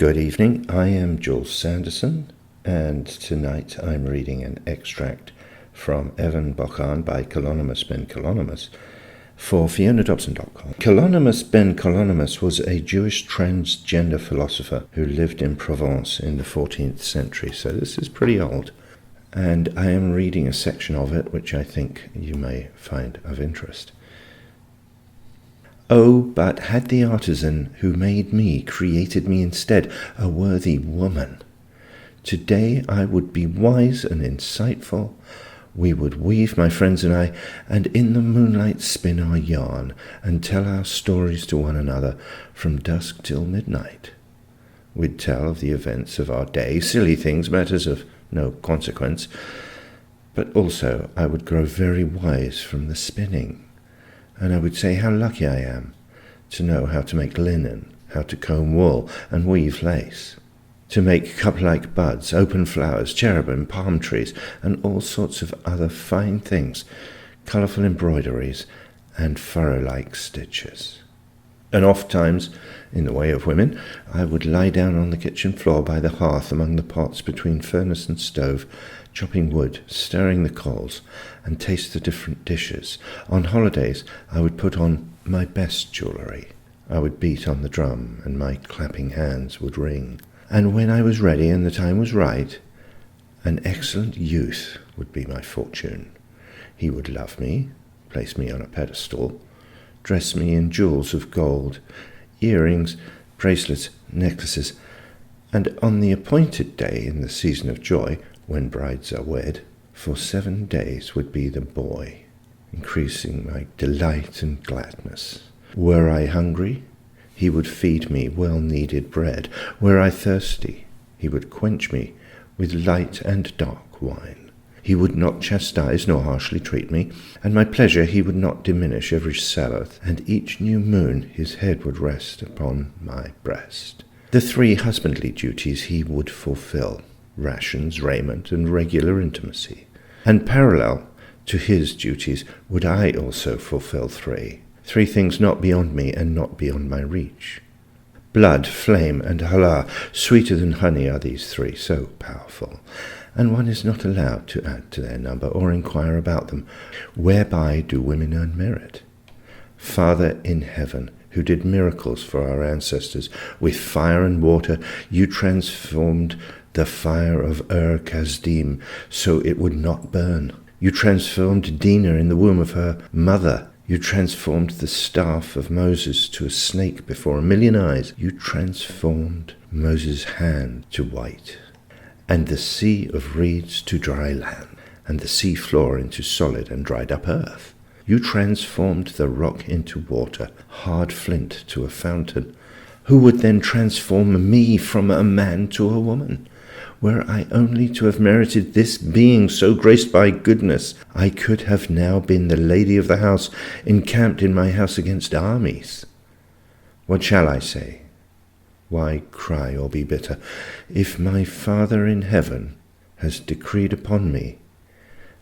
Good evening, I am Jules Sanderson, and tonight I'm reading an extract from Even Bohan by Kalonymus ben Kalonymus for FionaDobson.com. Kalonymus ben Kalonymus was a Jewish transgender philosopher who lived in Provence in the 14th century, so this is pretty old, and I am reading a section of it which I think you may find of interest. Oh, but had the artisan who made me created me instead a worthy woman, today I would be wise and insightful. We would weave, my friends and I, and in the moonlight spin our yarn and tell our stories to one another from dusk till midnight. We'd tell of the events of our day, silly things, matters of no consequence, but also I would grow very wise from the spinning. And I would say how lucky I am to know how to make linen, how to comb wool and weave lace, to make cup-like buds, open flowers, cherubim, palm trees, and all sorts of other fine things, colourful embroideries, and furrow-like stitches. And oft-times, in the way of women, I would lie down on the kitchen floor by the hearth among the pots between furnace and stove, chopping wood, stirring the coals, and taste the different dishes. On holidays, I would put on my best jewellery. I would beat on the drum, and my clapping hands would ring. And when I was ready and the time was right, an excellent youth would be my fortune. He would love me, place me on a pedestal, dress me in jewels of gold, earrings, bracelets, necklaces, and on the appointed day in the season of joy, when brides are wed, for 7 days would be the boy, increasing my delight and gladness. Were I hungry, he would feed me well-kneaded bread. Were I thirsty, he would quench me with light and dark wine. He would not chastise nor harshly treat me, and my pleasure he would not diminish every Sabbath, and each new moon his head would rest upon my breast. The 3 husbandly duties he would fulfill: rations, raiment, and regular intimacy. And parallel to his duties would I also fulfill 3 things not beyond me and not beyond my reach. Blood, flame, and hallah, sweeter than honey are these 3, so powerful, and one is not allowed to add to their number or inquire about them. Whereby do women earn merit? Father in heaven, who did miracles for our ancestors with fire and water, you transformed the fire of Kasdim so it would not burn. You transformed Dinah in the womb of her mother. You transformed the staff of Moses to a snake before 1,000,000 eyes. You transformed Moses' hand to white, and the sea of reeds to dry land, and the sea floor into solid and dried up earth. You transformed the rock into water, hard flint to a fountain. Who would then transform me from a man to a woman? Were I only to have merited this being so graced by goodness, I could have now been the lady of the house, encamped in my house against armies. What shall I say? Why cry or be bitter? If my Father in heaven has decreed upon me,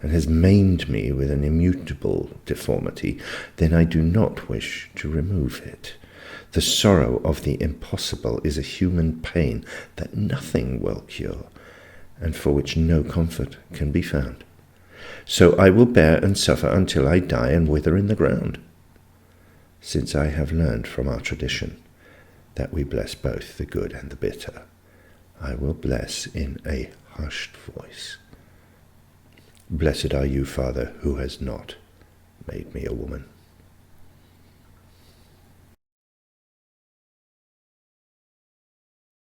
and has maimed me with an immutable deformity, then I do not wish to remove it. The sorrow of the impossible is a human pain that nothing will cure, and for which no comfort can be found. So I will bear and suffer until I die and wither in the ground, since I have learned from our tradition that we bless both the good and the bitter. I will bless in a hushed voice. Blessed are you, Father, who has not made me a woman.